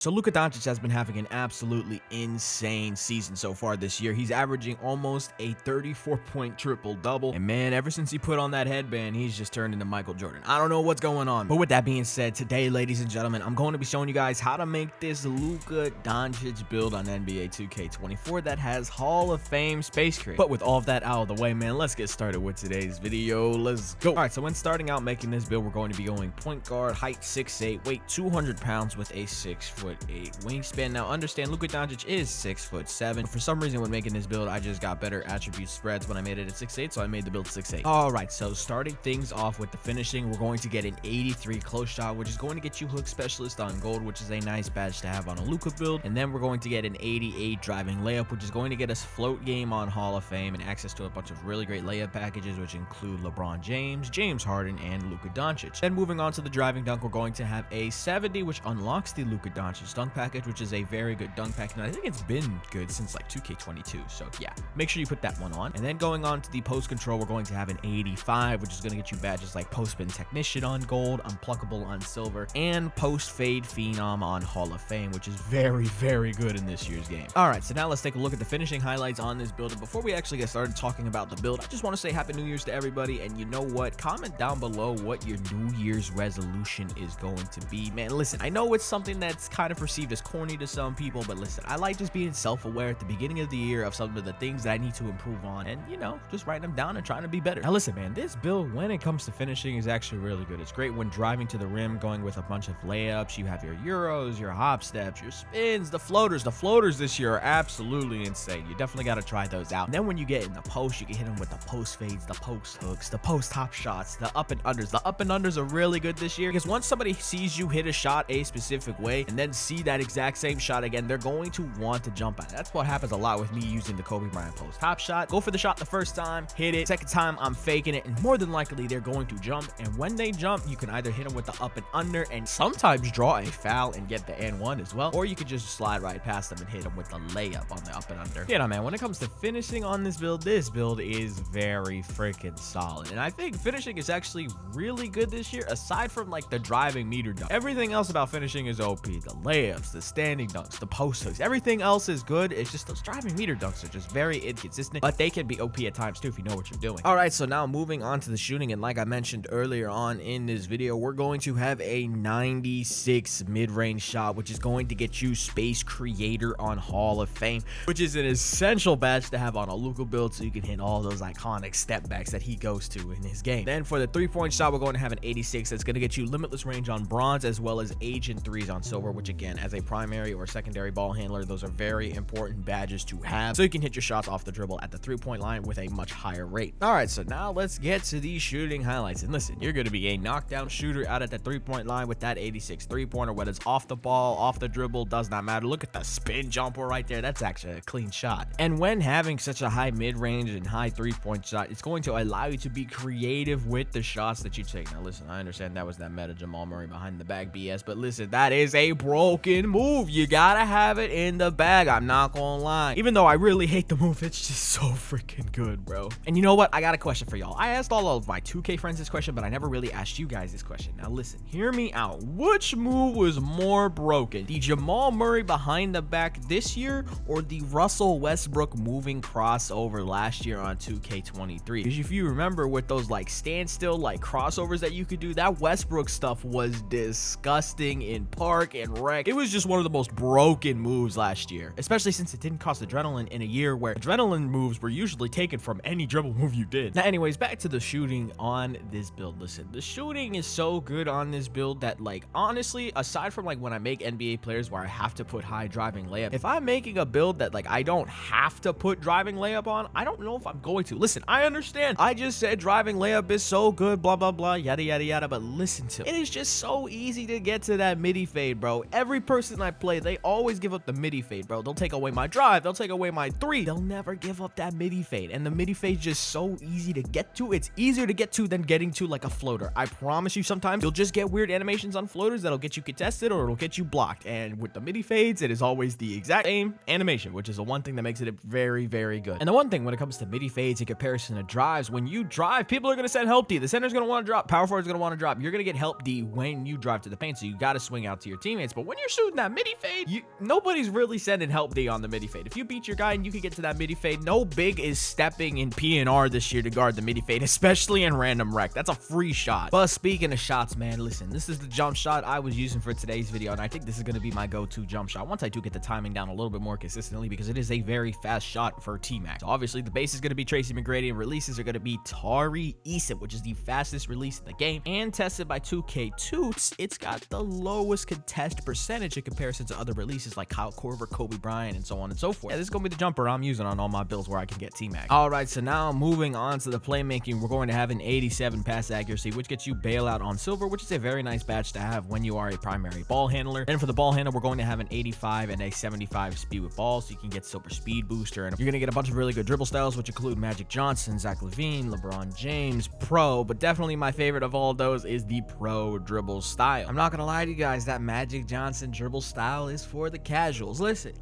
So Luka Doncic has been having an absolutely insane season so far this year. He's averaging almost a 34-point triple-double. And man, ever since he put on that headband, he's just turned into Michael Jordan. I don't know what's going on. But with that being said, today, ladies and gentlemen, I'm going to be showing you guys how to make this Luka Doncic build on NBA 2K24 that has Hall of Fame space create. But with all of that out of the way, man, let's get started with today's video. Let's go. All right, so when starting out making this build, we're going to be going point guard, height 6'8", weight 200 pounds with a 6'8" wingspan. Now understand, Luka Doncic is 6'7". For some reason, when making this build, I just got better attribute spreads when I made it at 6'8", so I made the build 6'8". All right, so starting things off with the finishing, we're going to get an 83 close shot, which is going to get you hook specialist on gold, which is a nice badge to have on a Luka build. And then we're going to get an 88 driving layup, which is going to get us float game on Hall of Fame and access to a bunch of really great layup packages, which include LeBron James, James Harden, and Luka Doncic. Then moving on to the driving dunk, we're going to have a 70, which unlocks the Luka Doncic dunk package, which is a very good dunk package, and I think it's been good since like 2K22, so yeah, make sure you put that one on. And then going on to the post control, we're going to have an 85, which is going to get you badges like post spin technician on gold, unpluckable on silver, and post fade phenom on Hall of Fame, which is very, very good in this year's game. All right, so now let's take a look at the finishing highlights on this build. And before we actually get started talking about the build, I just want to say Happy New Year's to everybody. And you know what? Comment down below what your New Year's resolution is going to be. Man, listen, I know it's something that's kind of perceived as corny to some people, but listen, I like just being self-aware at the beginning of the year of some of the things that I need to improve on, and you know, just writing them down and trying to be better. Now listen, man, this build, when it comes to finishing, is actually really good. It's great when driving to the rim, going with a bunch of layups. You have your euros, your hop steps, your spins, the floaters. The floaters this year are absolutely insane. You definitely got to try those out. And then when you get in the post, you can hit them with the post fades, the post hooks, the post hop shots, the up and unders. The up and unders are really good this year because once somebody sees you hit a shot a specific way and then see that exact same shot again, they're going to want to jump at it. That's what happens a lot with me using the Kobe Bryant post hop shot. Go for the shot the first time, hit it. Second time, I'm faking it, and more than likely they're going to jump. And when they jump, you can either hit them with the up and under and sometimes draw a foul and get the and one as well, or you could just slide right past them and hit them with the layup on the up and under. You know, man, when it comes to finishing on this build is very freaking solid. And I think finishing is actually really good this year, aside from like the driving meter dunk. Everything else about finishing is OP. The layups, the standing dunks, the post hooks, everything else is good. It's just those driving meter dunks are just very inconsistent, but they can be OP at times too if you know what you're doing. All right, so now moving on to the shooting, and like I mentioned earlier on in this video, we're going to have a 96 mid-range shot, which is going to get you space creator on Hall of Fame, which is an essential badge to have on a Luka build so you can hit all those iconic step backs that he goes to in his game. Then for the three-point shot, we're going to have an 86 that's going to get you limitless range on bronze as well as agent threes on silver, which again, as a primary or secondary ball handler, those are very important badges to have so you can hit your shots off the dribble at the three-point line with a much higher rate. All right, so now let's get to these shooting highlights. And listen, you're going to be a knockdown shooter out at the three-point line with that 86 three-pointer, whether it's off the ball, off the dribble, does not matter. Look at the spin jumper right there. That's actually a clean shot. And when having such a high mid-range and high three-point shot, it's going to allow you to be creative with the shots that you take. Now listen, I understand that was that meta Jamal Murray behind the bag BS, but listen, that is a broken move. You gotta have it in the bag. I'm not gonna lie. Even though I really hate the move, it's just so freaking good, bro. And you know what? I got a question for y'all. I asked all of my 2K friends this question, but I never really asked you guys this question. Now listen, hear me out. Which move was more broken? The Jamal Murray behind the back this year or the Russell Westbrook moving crossover last year on 2K23? Because if you remember with those like standstill like crossovers that you could do, that Westbrook stuff was disgusting in park and rec. It was just one of the most broken moves last year, especially since it didn't cost adrenaline in a year where adrenaline moves were usually taken from any dribble move you did. Now anyways, back to the shooting on this build. Listen, the shooting is so good on this build that like honestly, aside from like when I make NBA players where I have to put high driving layup, if I'm making a build that like I don't have to put driving layup on, I don't know if I'm going to. Listen, I understand I just said driving layup is so good, blah blah blah, yada yada yada, but listen to it is just so easy to get to that midi fade, bro. Every person I play, they always give up the midi fade, bro. They'll take away my drive, they'll take away my three, they'll never give up that midi fade. And the midi fade is just so easy to get to. It's easier to get to than getting to like a floater. I promise you, sometimes you'll just get weird animations on floaters that'll get you contested or it'll get you blocked. And with the midi fades, it is always the exact same animation, which is the one thing that makes it very, very good. And the one thing when it comes to midi fades in comparison to drives, when you drive, people are going to send help D. The center's going to want to drop, power forward's going to want to drop. You're going to get help D when you drive to the paint, so you got to swing out to your teammates. But when you're shooting that midi fade, nobody's really sending help D on the midi fade. If you beat your guy and you can get to that midi fade, no big is stepping in PNR this year to guard the midi fade, especially in random rec. That's a free shot. But speaking of shots, man, listen, this is the jump shot I was using for today's video, and I think this is going to be my go-to jump shot once I do get the timing down a little bit more consistently, because it is a very fast shot for T-Mac. So obviously the base is going to be Tracy McGrady, and releases are going to be Tari Eason, which is the fastest release in the game, and tested by 2K Toots, it's got the lowest contest percentage in comparison to other releases like Kyle Korver, Kobe Bryant, and so on and so forth. Yeah, this is going to be the jumper I'm using on all my builds where I can get T-Mac. All right, so now moving on to the playmaking, we're going to have an 87 pass accuracy, which gets you bailout on silver, which is a very nice badge to have when you are a primary ball handler. Then for the ball handler, we're going to have an 85 and a 75 speed with balls, so you can get silver speed booster, and you're going to get a bunch of really good dribble styles, which include Magic Johnson, Zach LaVine, LeBron James, Pro, but definitely my favorite of all those is the Pro dribble style. I'm not going to lie to you guys, that Magic Johnson dribble style is for the casuals. Listen,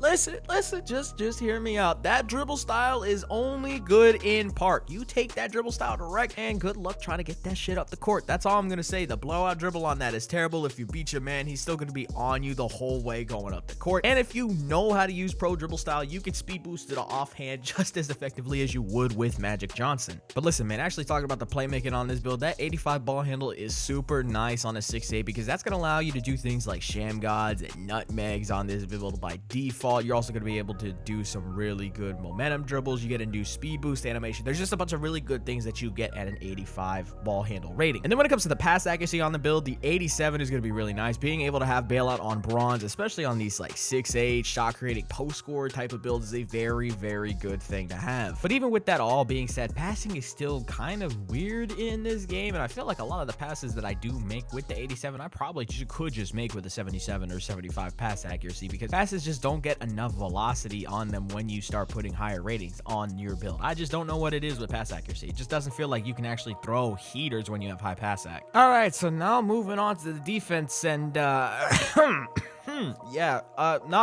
just hear me out. That dribble style is only good in part. You take that dribble style to rec, and good luck trying to get that shit up the court. That's all I'm going to say. The blowout dribble on that is terrible. If you beat your man, he's still going to be on you the whole way going up the court. And if you know how to use Pro dribble style, you can speed boost it offhand just as effectively as you would with Magic Johnson. But listen, man, actually talking about the playmaking on this build, that 85 ball handle is super nice on a 6'8", because that's going to allow you to do things like sham gods and nutmegs on this build by default. You're also going to be able to do some really good momentum dribbles. You get a new speed boost animation. There's just a bunch of really good things that you get at an 85 ball handle rating. And then when it comes to the pass accuracy on the build, the 87 is going to be really nice. Being able to have bailout on bronze, especially on these like 6'8" shot creating post score type of builds, is a very, very good thing to have. But even with that all being said, passing is still kind of weird in this game, and I feel like a lot of the passes that I do make with the 87, I probably could just make with a 77 or 75 pass accuracy, because passes just don't get enough velocity on them when you start putting higher ratings on your build. I just don't know what it is with pass accuracy. It just doesn't feel like you can actually throw heaters when you have high pass ac. All right, so now moving on to the defense, and not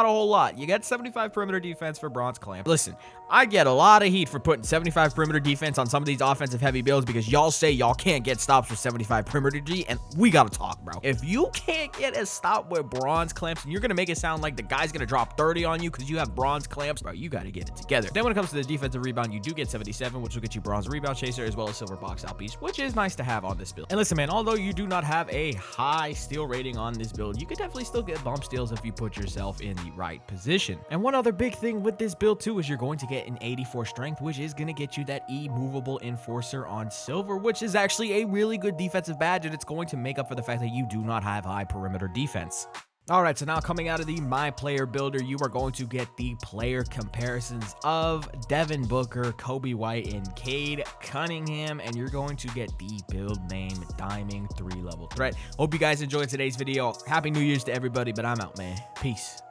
a whole lot. You get 75 perimeter defense for bronze clamp. Listen, I get a lot of heat for putting 75 perimeter defense on some of these offensive heavy builds, because y'all say y'all can't get stops with 75 perimeter D, and we gotta talk, bro. If you can't get a stop with bronze clamps, and you're gonna make it sound like the guy's gonna drop 30 on you because you have bronze clamps, bro, you gotta get it together. Then when it comes to the defensive rebound, you do get 77, which will get you bronze rebound chaser as well as silver box out piece, which is nice to have on this build. And listen, man, although you do not have a high steal rating on this build, you could definitely still get bump steals if you put yourself in the right position. And one other big thing with this build too is you're going to get an 84 strength, which is going to get you that immovable enforcer on silver, which is actually a really good defensive badge, and it's going to make up for the fact that you do not have high perimeter defense. All right, so now coming out of the My Player Builder, you are going to get the player comparisons of Devin Booker, Kobe White, and Cade Cunningham, and you're going to get the build name Diamond 3 level threat. Hope you guys enjoyed today's video. Happy New Year's to everybody, but I'm out, man. Peace.